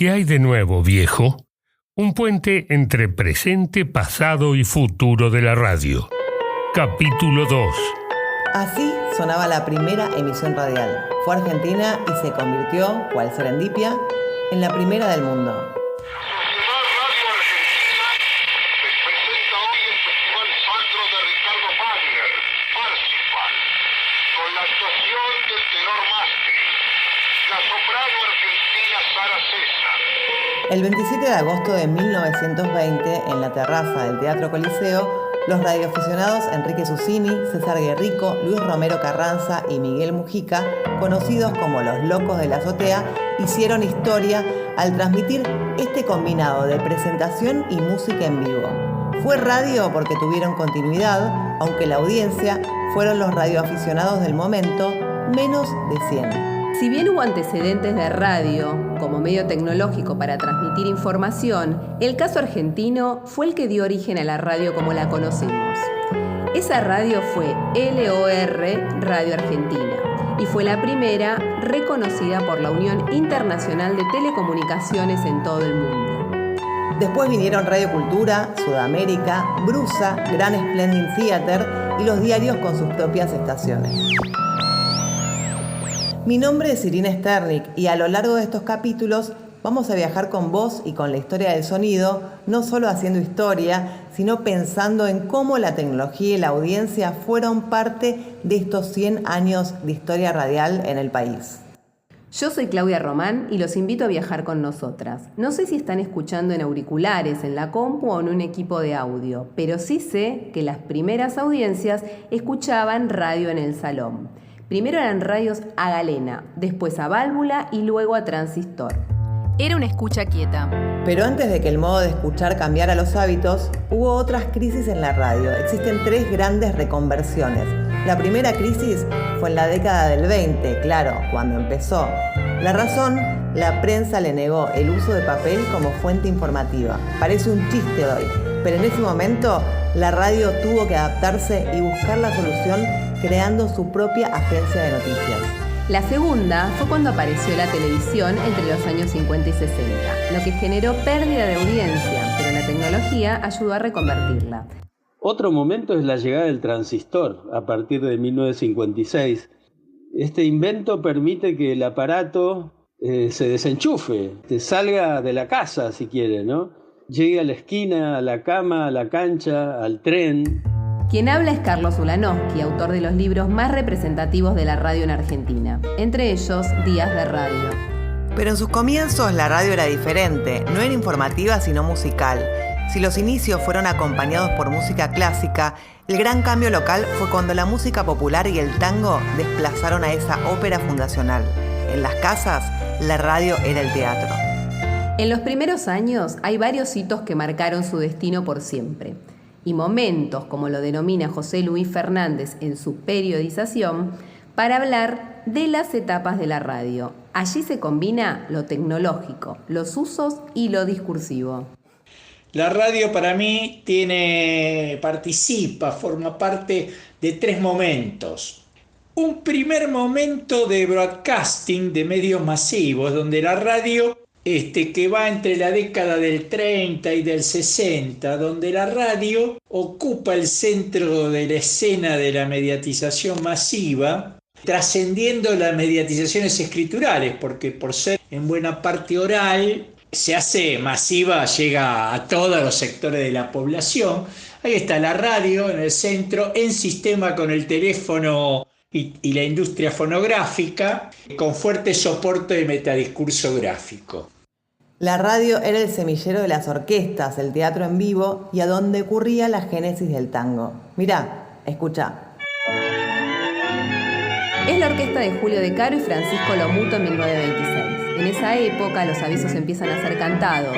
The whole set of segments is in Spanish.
¿Qué hay de nuevo, viejo? Un puente entre presente, pasado y futuro de la radio. Capítulo 2. Así sonaba la primera emisión radial. Fue a Argentina y se convirtió, cual serendipia, en la primera del mundo. El 27 de agosto de 1920, en la terraza del Teatro Coliseo, los radioaficionados Enrique Susini, César Guerrico, Luis Romero Carranza y Miguel Mujica, conocidos como los Locos de la Azotea, hicieron historia al transmitir este combinado de presentación y música en vivo. Fue radio porque tuvieron continuidad, aunque la audiencia fueron los radioaficionados del momento, menos de 100. Si bien hubo antecedentes de radio como medio tecnológico para transmitir información, el caso argentino fue el que dio origen a la radio como la conocemos. Esa radio fue LOR Radio Argentina y fue la primera reconocida por la Unión Internacional de Telecomunicaciones en todo el mundo. Después vinieron Radio Cultura, Sudamérica, Brusa, Gran Splendid Theater y los diarios con sus propias estaciones. Mi nombre es Irina Sternik y a lo largo de estos capítulos vamos a viajar con vos y con la historia del sonido, no solo haciendo historia, sino pensando en cómo la tecnología y la audiencia fueron parte de estos 100 años de historia radial en el país. Yo soy Claudia Román y los invito a viajar con nosotras. No sé si están escuchando en auriculares, en la compu o en un equipo de audio, pero sí sé que las primeras audiencias escuchaban radio en el salón. Primero eran radios a galena, después a válvula y luego a transistor. Era una escucha quieta. Pero antes de que el modo de escuchar cambiara los hábitos, hubo otras crisis en la radio. Existen 3 grandes reconversiones. La primera crisis fue en la década del 20, claro, cuando empezó. La razón, la prensa le negó el uso de papel como fuente informativa. Parece un chiste hoy, pero en ese momento la radio tuvo que adaptarse y buscar la solución creando su propia agencia de noticias. La segunda fue cuando apareció la televisión entre los años 50 y 60, lo que generó pérdida de audiencia, pero la tecnología ayudó a reconvertirla. Otro momento es la llegada del transistor a partir de 1956. Este invento permite que el aparato se desenchufe, te salga de la casa si quiere, ¿no? Llegue a la esquina, a la cama, a la cancha, al tren. Quien habla es Carlos Ulanowski, autor de los libros más representativos de la radio en Argentina, entre ellos Días de Radio. Pero en sus comienzos la radio era diferente, no era informativa sino musical. Si los inicios fueron acompañados por música clásica, el gran cambio local fue cuando la música popular y el tango desplazaron a esa ópera fundacional. En las casas, la radio era el teatro. En los primeros años hay varios hitos que marcaron su destino por siempre. Y momentos, como lo denomina José Luis Fernández en su periodización, para hablar de las etapas de la radio. Allí se combina lo tecnológico, los usos y lo discursivo. La radio para mí forma parte de 3 momentos. Un primer momento de broadcasting de medios masivos, donde la radio que va entre la década del 30 y del 60, donde la radio ocupa el centro de la escena de la mediatización masiva, trascendiendo las mediatizaciones escriturales, porque por ser en buena parte oral, se hace masiva, llega a todos los sectores de la población. Ahí está la radio en el centro, en sistema con el teléfono y la industria fonográfica, con fuerte soporte de metadiscurso gráfico. La radio era el semillero de las orquestas, el teatro en vivo y a donde ocurría la génesis del tango. Mirá, escuchá. Es la orquesta de Julio De Caro y Francisco Lomuto en 1926. En esa época los avisos empiezan a ser cantados,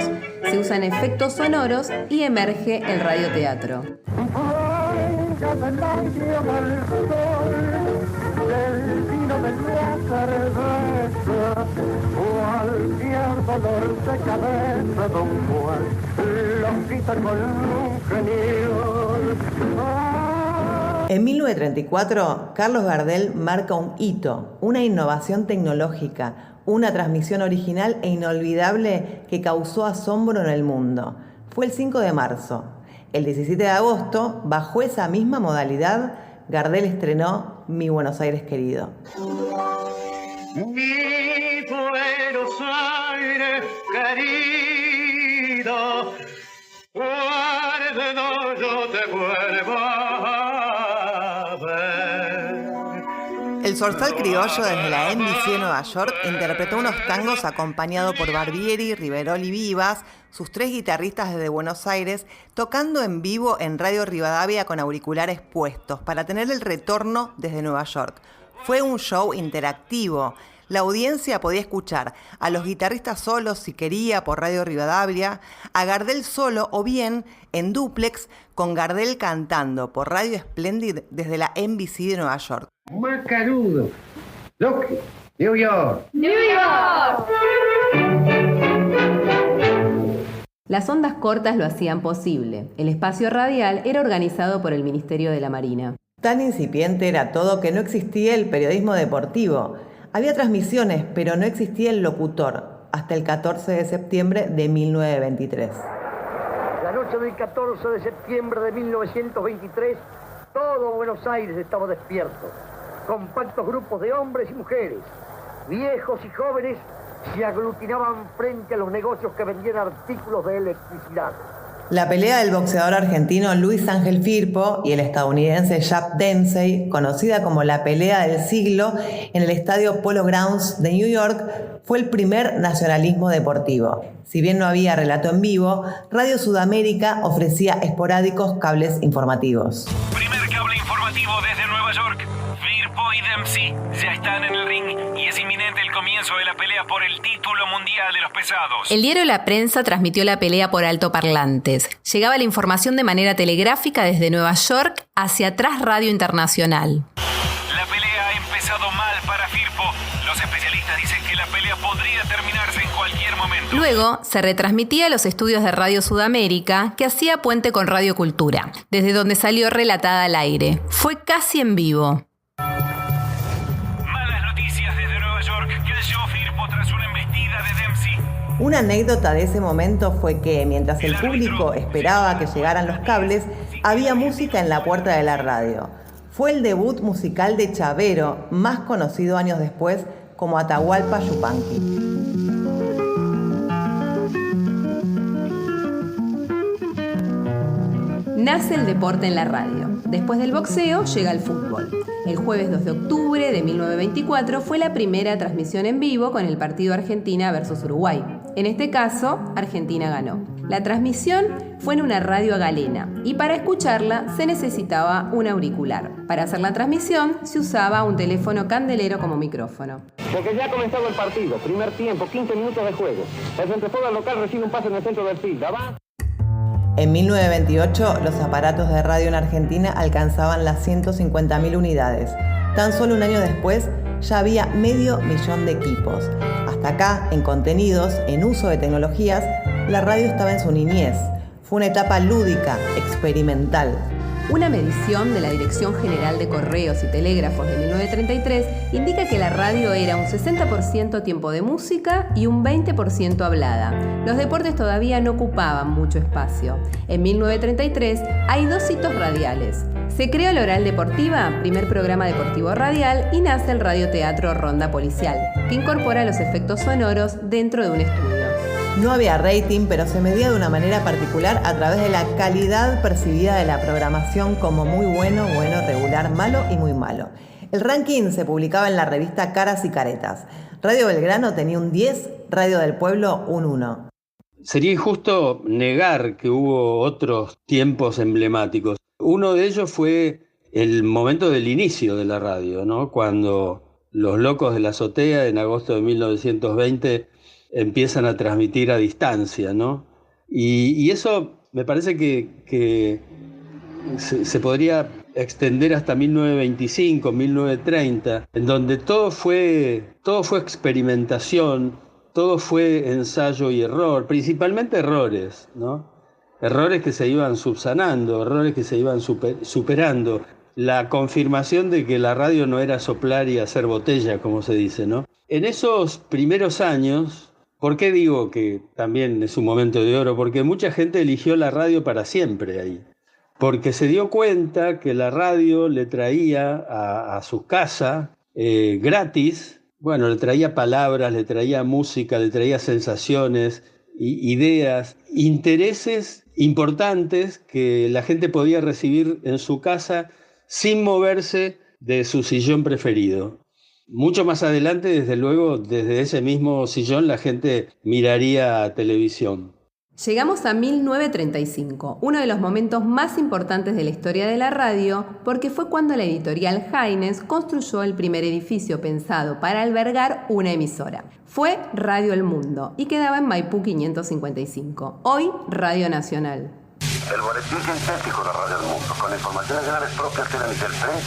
se usan efectos sonoros y emerge el radioteatro. En 1934, Carlos Gardel marca un hito, una innovación tecnológica, una transmisión original e inolvidable que causó asombro en el mundo. Fue el 5 de marzo. El 17 de agosto, bajo esa misma modalidad, Gardel estrenó Mi Buenos Aires querido. Mi Buenos Aires querido, cuando yo te vuelva a ver. El Zorzal Criollo desde la NBC de Nueva York interpretó unos tangos acompañado por Barbieri, Riverol y Vivas, sus 3 guitarristas desde Buenos Aires, tocando en vivo en Radio Rivadavia con auriculares puestos para tener el retorno desde Nueva York. Fue un show interactivo. La audiencia podía escuchar a los guitarristas solos si quería por Radio Rivadavia, a Gardel solo o bien en dúplex con Gardel cantando por Radio Splendid desde la NBC de Nueva York. Macanudo. Look, New York. ¡New York! Las ondas cortas lo hacían posible. El espacio radial era organizado por el Ministerio de la Marina. Tan incipiente era todo que no existía el periodismo deportivo. Había transmisiones, pero no existía el locutor, hasta el 14 de septiembre de 1923. La noche del 14 de septiembre de 1923, todo Buenos Aires estaba despierto. Compactos grupos de hombres y mujeres, viejos y jóvenes, se aglutinaban frente a los negocios que vendían artículos de electricidad. La pelea del boxeador argentino Luis Ángel Firpo y el estadounidense Chap Dempsey, conocida como la pelea del siglo, en el estadio Polo Grounds de New York, fue el primer nacionalismo deportivo. Si bien no había relato en vivo, Radio Sudamérica ofrecía esporádicos cables informativos. Primer cable informativo desde Nueva York. Firpo y Dempsey ya están en el ring y es inminente el comienzo de la pelea por el título mundial de los pesados. El diario La Prensa transmitió la pelea por altoparlantes. Llegaba la información de manera telegráfica desde Nueva York hacia atrás Radio Internacional. La pelea ha empezado mal para Firpo. Los especialistas dicen que la pelea podría terminarse en cualquier momento. Luego se retransmitía a los estudios de Radio Sudamérica, que hacía puente con Radio Cultura, desde donde salió relatada al aire. Fue casi en vivo. Malas noticias desde Nueva York. Cayó Firpo tras una embestida de Dempsey. Una anécdota de ese momento fue que, mientras el público esperaba que llegaran los cables, había música en la puerta de la radio. Fue el debut musical de Chavero, más conocido años después como Atahualpa Yupanqui. Nace el deporte en la radio. Después del boxeo llega el fútbol. El jueves 2 de octubre de 1924 fue la primera transmisión en vivo con el partido Argentina versus Uruguay. En este caso, Argentina ganó. La transmisión fue en una radio galena y para escucharla se necesitaba un auricular. Para hacer la transmisión se usaba un teléfono candelero como micrófono. Porque ya ha comenzado el partido, primer tiempo, 15 minutos de juego. El centrofoda local recibe un pase en el centro del field. ¿Va? En 1928, los aparatos de radio en Argentina alcanzaban las 150.000 unidades. Tan solo un año después, ya había 500.000 de equipos. Hasta acá, en contenidos, en uso de tecnologías, la radio estaba en su niñez. Fue una etapa lúdica, experimental. Una medición de la Dirección General de Correos y Telégrafos de 1933 indica que la radio era un 60% tiempo de música y un 20% hablada. Los deportes todavía no ocupaban mucho espacio. En 1933 hay 2 hitos radiales. Se crea la Oral Deportiva, primer programa deportivo radial, y nace el radioteatro Ronda Policial, que incorpora los efectos sonoros dentro de un estudio. No había rating, pero se medía de una manera particular a través de la calidad percibida de la programación como muy bueno, bueno, regular, malo y muy malo. El ranking se publicaba en la revista Caras y Caretas. Radio Belgrano tenía un 10, Radio del Pueblo un 1. Sería injusto negar que hubo otros tiempos emblemáticos. Uno de ellos fue el momento del inicio de la radio, ¿no? Cuando los Locos de la Azotea, en agosto de 1920, empiezan a transmitir a distancia, ¿no? Y eso me parece que se podría extender hasta 1925, 1930, en donde todo fue experimentación, todo fue ensayo y error, principalmente errores, ¿no? Errores que se iban subsanando, errores que se iban superando. la confirmación de que la radio no era soplar y hacer botella, como se dice, ¿no? En esos primeros años, ¿por qué digo que también es un momento de oro? Porque mucha gente eligió la radio para siempre ahí. Porque se dio cuenta que la radio le traía a su casa gratis, bueno, le traía palabras, le traía música, le traía sensaciones, ideas, intereses importantes que la gente podía recibir en su casa sin moverse de su sillón preferido. Mucho más adelante, desde luego, desde ese mismo sillón la gente miraría televisión. Llegamos a 1935, uno de los momentos más importantes de la historia de la radio, porque fue cuando la editorial Haines construyó el primer edificio pensado para albergar una emisora. Fue Radio El Mundo y quedaba en Maipú 555, hoy Radio Nacional. El boletín sintético de Radio El Mundo, con informaciones generales propias de la Michel Press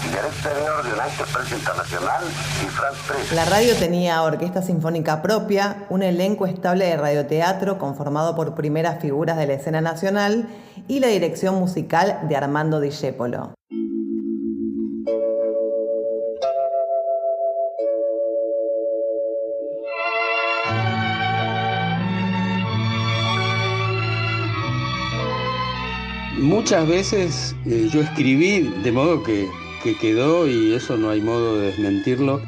y del exterior de United Press Internacional y France Press. La radio tenía orquesta sinfónica propia, un elenco estable de radioteatro conformado por primeras figuras de la escena nacional y la dirección musical de Armando Discépolo. Muchas veces yo escribí, de modo que quedó, y eso no hay modo de desmentirlo,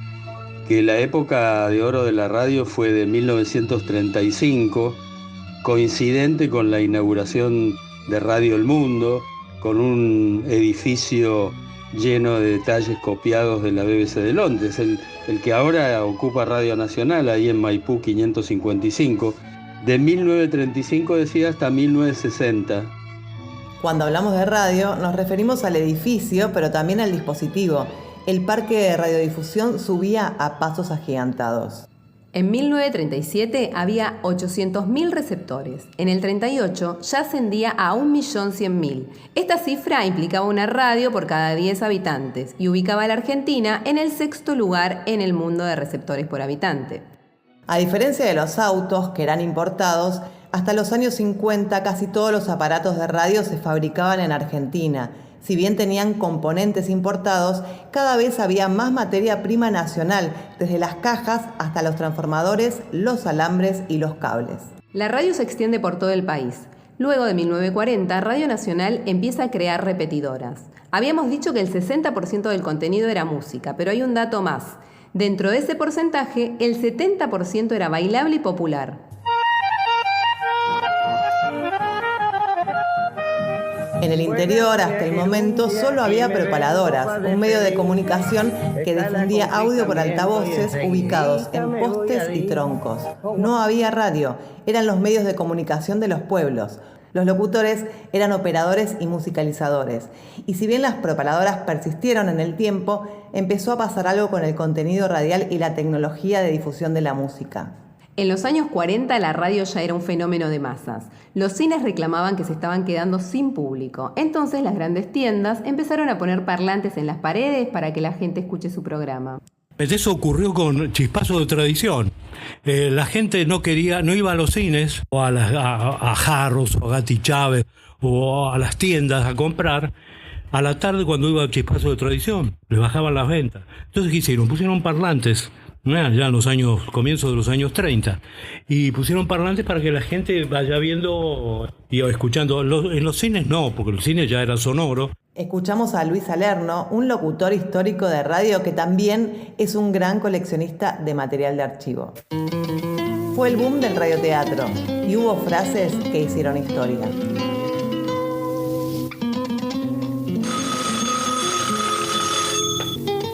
que la época de oro de la radio fue de 1935, coincidente con la inauguración de Radio El Mundo, con un edificio lleno de detalles copiados de la BBC de Londres, el que ahora ocupa Radio Nacional, ahí en Maipú 555, de 1935 decía hasta 1960. Cuando hablamos de radio, nos referimos al edificio, pero también al dispositivo. El parque de radiodifusión subía a pasos agigantados. En 1937 había 800.000 receptores. En el 38 ya ascendía a 1.100.000. Esta cifra implicaba una radio por cada 10 habitantes y ubicaba a la Argentina en el 6º lugar en el mundo de receptores por habitante. A diferencia de los autos, que eran importados, hasta los años 50 casi todos los aparatos de radio se fabricaban en Argentina. Si bien tenían componentes importados, cada vez había más materia prima nacional, desde las cajas hasta los transformadores, los alambres y los cables. La radio se extiende por todo el país. Luego de 1940, Radio Nacional empieza a crear repetidoras. Habíamos dicho que el 60% del contenido era música, pero hay un dato más. Dentro de ese porcentaje, el 70% era bailable y popular. En el interior, hasta el momento, solo había propaladoras, un medio de comunicación que difundía audio por altavoces ubicados en postes y troncos. No había radio, eran los medios de comunicación de los pueblos. Los locutores eran operadores y musicalizadores. Y si bien las propaladoras persistieron en el tiempo, empezó a pasar algo con el contenido radial y la tecnología de difusión de la música. En los años 40 la radio ya era un fenómeno de masas. Los cines reclamaban que se estaban quedando sin público. Entonces las grandes tiendas empezaron a poner parlantes en las paredes para que la gente escuche su programa. Eso ocurrió con Chispazo de Tradición. La gente no iba a los cines o a Jarros o a Gatti Chávez o a las tiendas a comprar. A la tarde, cuando iba a Chispazo de Tradición, le bajaban las ventas. Entonces, ¿qué hicieron? Pusieron parlantes, ya en los comienzos de los años 30, y pusieron parlantes para que la gente vaya viendo y escuchando. En los cines no, porque el cine ya era sonoro. Escuchamos a Luis Salerno, un locutor histórico de radio que también es un gran coleccionista de material de archivo. Fue el boom del radioteatro y hubo frases que hicieron historia.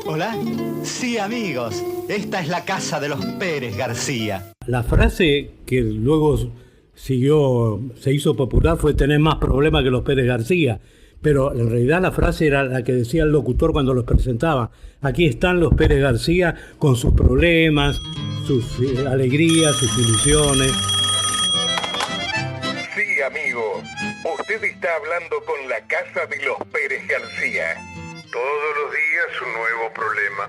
¿Hola? Sí, amigos. Esta es la casa de los Pérez García. La frase que luego se hizo popular fue tener más problemas que los Pérez García. Pero en realidad la frase era la que decía el locutor cuando los presentaba. Aquí están los Pérez García con sus problemas, sus alegrías, sus ilusiones. Sí, amigo. Usted está hablando con la casa de los Pérez García. Todos los días un nuevo problema.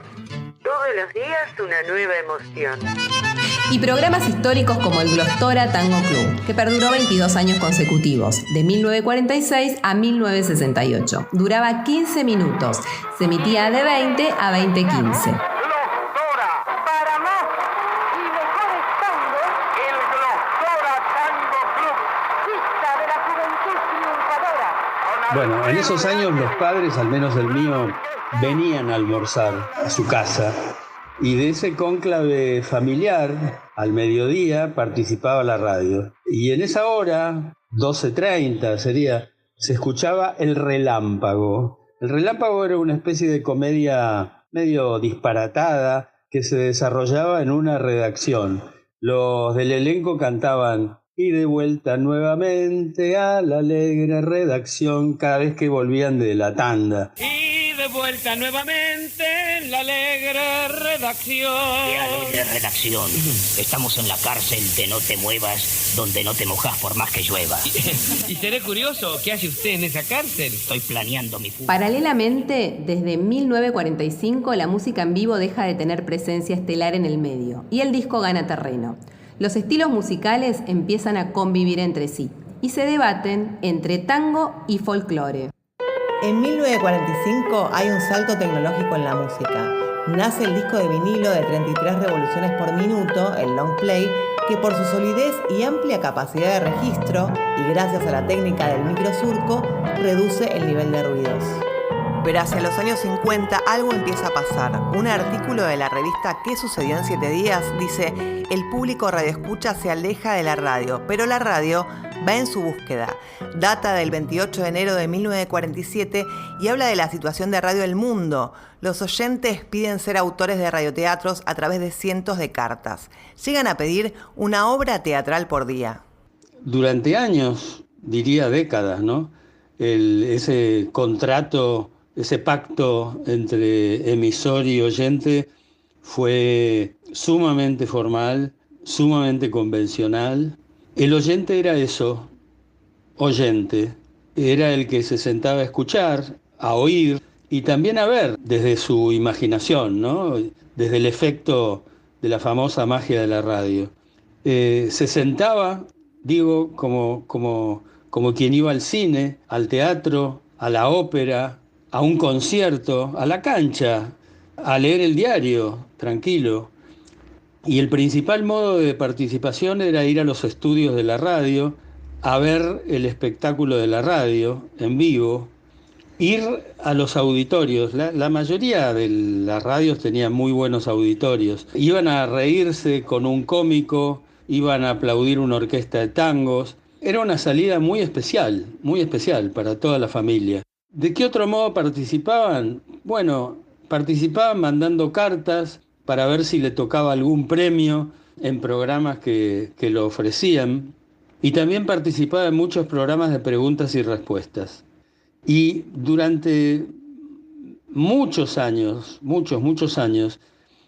Todos los días una nueva emoción. y programas históricos como el Glostora Tango Club, que perduró 22 años consecutivos, de 1946 a 1968. Duraba 15 minutos, se emitía de 20 a 20:15. Bueno, en esos años los padres, al menos el mío, venían a almorzar a su casa y de ese cónclave familiar, al mediodía, participaba la radio. Y en esa hora, 12:30 sería, se escuchaba El Relámpago. El Relámpago era una especie de comedia medio disparatada que se desarrollaba en una redacción. Los del elenco cantaban "Y de vuelta nuevamente a la alegre redacción" cada vez que volvían de la tanda. Y de vuelta nuevamente en la alegre redacción. ¡Qué alegre redacción! Estamos en la cárcel de No Te Muevas, donde no te mojas por más que llueva. Y seré curioso, ¿qué hace usted en esa cárcel? Estoy planeando mi fuga. Paralelamente, desde 1945 la música en vivo deja de tener presencia estelar en el medio y el disco gana terreno. Los estilos musicales empiezan a convivir entre sí y se debaten entre tango y folclore. En 1945 hay un salto tecnológico en la música. Nace el disco de vinilo de 33 revoluciones por minuto, el long play, que por su solidez y amplia capacidad de registro, y gracias a la técnica del microsurco, reduce el nivel de ruidos. Pero hacia los años 50 algo empieza a pasar. Un artículo de la revista ¿Qué sucedió en 7 días? Dice: el público radioescucha se aleja de la radio, pero la radio va en su búsqueda. Data del 28 de enero de 1947 y habla de la situación de Radio El Mundo. Los oyentes piden ser autores de radioteatros a través de cientos de cartas. Llegan a pedir una obra teatral por día. Durante años, diría décadas, ¿no? Ese contrato, ese pacto entre emisor y oyente fue sumamente formal, sumamente convencional. El oyente era eso, oyente. Era el que se sentaba a escuchar, a oír y también a ver desde su imaginación, ¿no? Desde el efecto de la famosa magia de la radio. Se sentaba, digo, como quien iba al cine, al teatro, a la ópera, a un concierto, a la cancha, a leer el diario, tranquilo. Y el principal modo de participación era ir a los estudios de la radio, a ver el espectáculo de la radio en vivo, ir a los auditorios. La mayoría de las radios tenían muy buenos auditorios. Iban a reírse con un cómico, iban a aplaudir una orquesta de tangos. Era una salida muy especial para toda la familia. ¿De qué otro modo participaban? Bueno, participaban mandando cartas para ver si le tocaba algún premio en programas que lo ofrecían. Y también participaba en muchos programas de preguntas y respuestas. Y durante muchos años,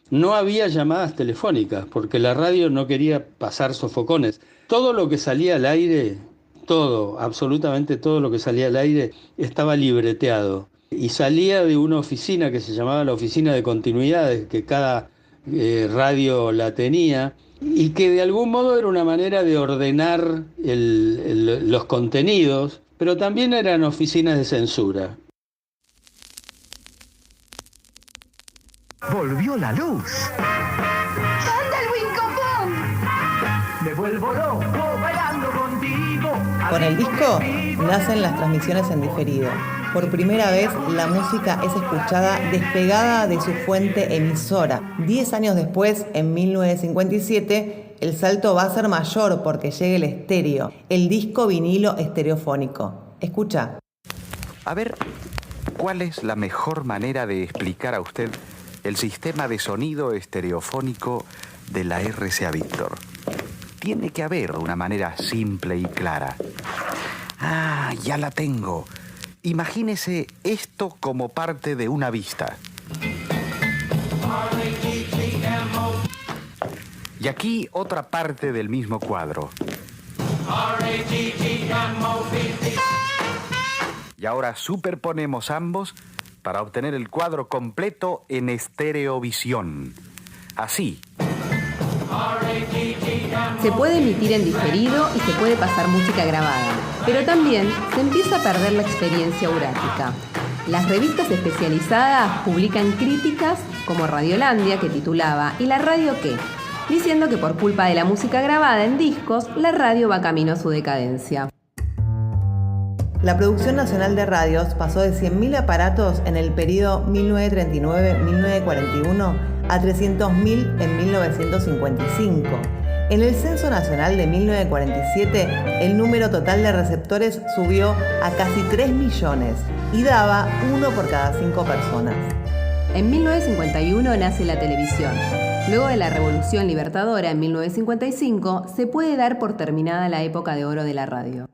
no había llamadas telefónicas, porque la radio no quería pasar sofocones. Todo lo que salía al aire, absolutamente todo lo que salía al aire, estaba libreteado. Y salía de una oficina que se llamaba la Oficina de Continuidades, que cada radio la tenía, y que de algún modo era una manera de ordenar los contenidos, pero también eran oficinas de censura. Volvió la luz. ¡Anda el Wincofón! Me vuelvo loco bailando contigo. Con el disco nacen las transmisiones en diferido. Por primera vez la música es escuchada despegada de su fuente emisora. 10 años después, en 1957, el salto va a ser mayor porque llega el estéreo, el disco vinilo estereofónico. Escucha. A ver, ¿cuál es la mejor manera de explicar a usted el sistema de sonido estereofónico de la RCA Víctor? Tiene que haber una manera simple y clara. Ah, ya la tengo. Imagínese esto como parte de una vista. Y aquí otra parte del mismo cuadro. Y ahora superponemos ambos para obtener el cuadro completo en estereovisión. Así. Se puede emitir en diferido y se puede pasar música grabada, pero también se empieza a perder la experiencia aurática. Las revistas especializadas publican críticas como Radiolandia, que titulaba ¿Y la radio qué?, diciendo que por culpa de la música grabada en discos, la radio va camino a su decadencia. La producción nacional de radios pasó de 100.000 aparatos en el periodo 1939-1941 a 300.000 en 1955. En el Censo Nacional de 1947, el número total de receptores subió a casi 3 millones y daba 1 por cada 5 personas. En 1951 nace la televisión. Luego de la Revolución Libertadora en 1955, se puede dar por terminada la época de oro de la radio.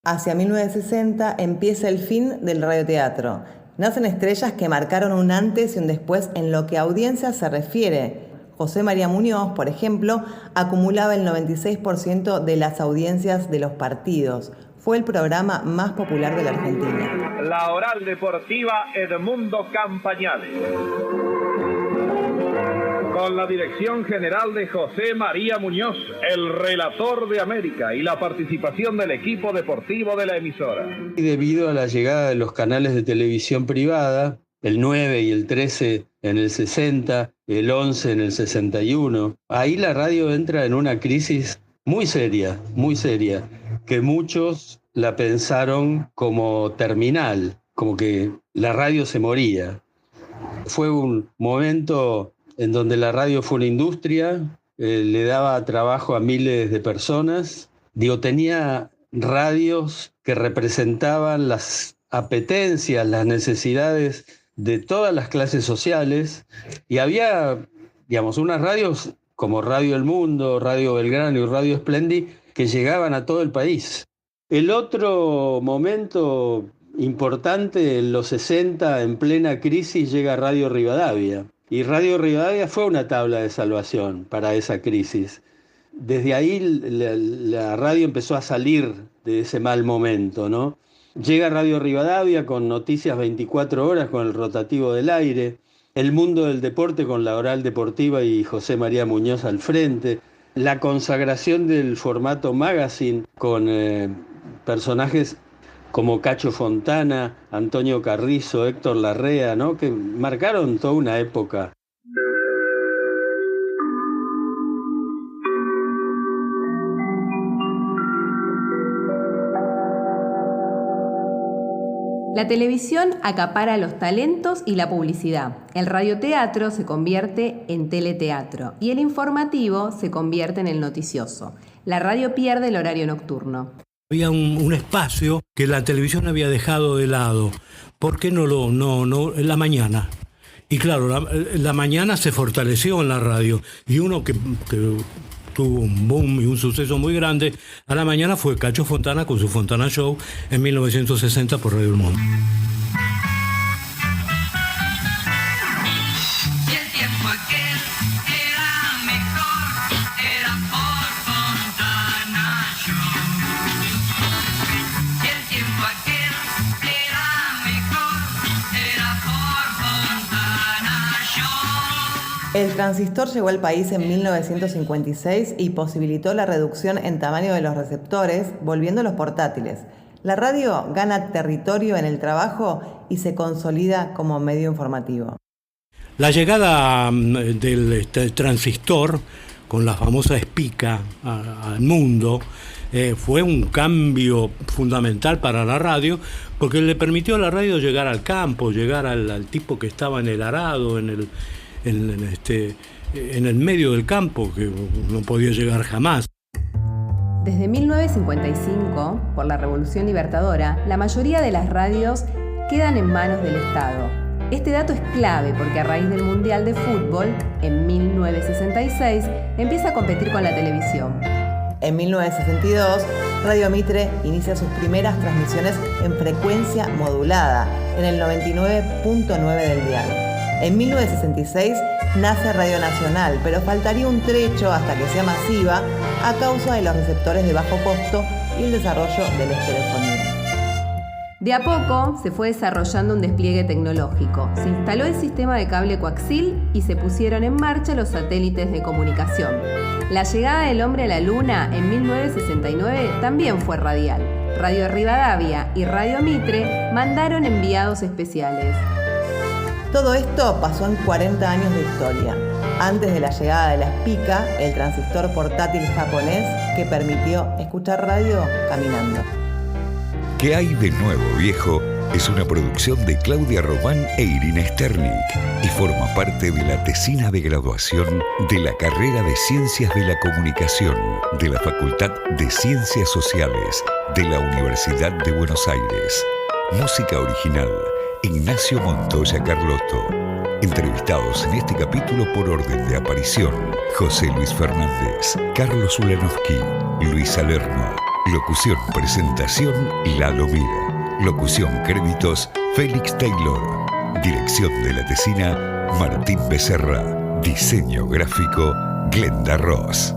Hacia 1960 empieza el fin del radioteatro. Nacen estrellas que marcaron un antes y un después en lo que a audiencia se refiere. José María Muñoz, por ejemplo, acumulaba el 96% de las audiencias de los partidos. Fue el programa más popular de la Argentina. La oral deportiva Edmundo Campañales. Con la dirección general de José María Muñoz, el relator de América, y la participación del equipo deportivo de la emisora. Y debido a la llegada de los canales de televisión privada, el 9 y el 13 en el 60, el 11 en el 61, ahí la radio entra en una crisis muy seria, que muchos la pensaron como terminal, como que la radio se moría. Fue un momento en donde la radio fue una industria, le daba trabajo a miles de personas. Tenía radios que representaban las apetencias, las necesidades de todas las clases sociales, y había, unas radios como Radio El Mundo, Radio Belgrano y Radio Splendid que llegaban a todo el país. El otro momento importante, en los 60, en plena crisis, llega Radio Rivadavia. Y Radio Rivadavia fue una tabla de salvación para esa crisis. Desde ahí la radio empezó a salir de ese mal momento, ¿no? Llega Radio Rivadavia con noticias 24 horas, con el rotativo del aire, el mundo del deporte con la oral deportiva y José María Muñoz al frente, la consagración del formato magazine con personajes como Cacho Fontana, Antonio Carrizo, Héctor Larrea, ¿no?, que marcaron toda una época. La televisión acapara los talentos y la publicidad. El radioteatro se convierte en teleteatro y el informativo se convierte en el noticioso. La radio pierde el horario nocturno. Había un espacio que la televisión había dejado de lado. ¿Por qué no en la mañana? Y claro, la mañana se fortaleció en la radio. Y uno que tuvo un boom y un suceso muy grande a la mañana fue Cacho Fontana con su Fontana Show en 1960 por Radio El Mundo. El transistor llegó al país en 1956 y posibilitó la reducción en tamaño de los receptores, volviéndolos portátiles. La radio gana territorio en el trabajo y se consolida como medio informativo. La llegada del transistor con la famosa espica al mundo fue un cambio fundamental para la radio, porque le permitió a la radio llegar al campo, llegar al tipo que estaba en el arado, en el medio del campo, que no podía llegar jamás. Desde 1955, por la Revolución Libertadora, la mayoría de las radios quedan en manos del Estado. Este dato es clave porque a raíz del Mundial de Fútbol, en 1966, empieza a competir con la televisión. En 1962, Radio Mitre inicia sus primeras transmisiones en frecuencia modulada, en el 99.9 del dial. En 1966 nace Radio Nacional, pero faltaría un trecho hasta que sea masiva a causa de los receptores de bajo costo y el desarrollo de la estereofonía. De a poco se fue desarrollando un despliegue tecnológico. Se instaló el sistema de cable coaxil y se pusieron en marcha los satélites de comunicación. La llegada del hombre a la Luna en 1969 también fue radial. Radio Rivadavia y Radio Mitre mandaron enviados especiales. Todo esto pasó en 40 años de historia, antes de la llegada de la Spica, el transistor portátil japonés que permitió escuchar radio caminando. ¿Qué hay de nuevo, viejo? Es una producción de Claudia Román e Irina Sternik y forma parte de la tesina de graduación de la carrera de Ciencias de la Comunicación de la Facultad de Ciencias Sociales de la Universidad de Buenos Aires. Música original, Ignacio Montoya Carlotto. Entrevistados en este capítulo por orden de aparición: José Luis Fernández, Carlos Ulanowski, Luis Salerno. Locución, presentación, Lalo Mira. Locución, créditos, Félix Taylor. Dirección de la tesina, Martín Becerra. Diseño gráfico, Glenda Ross.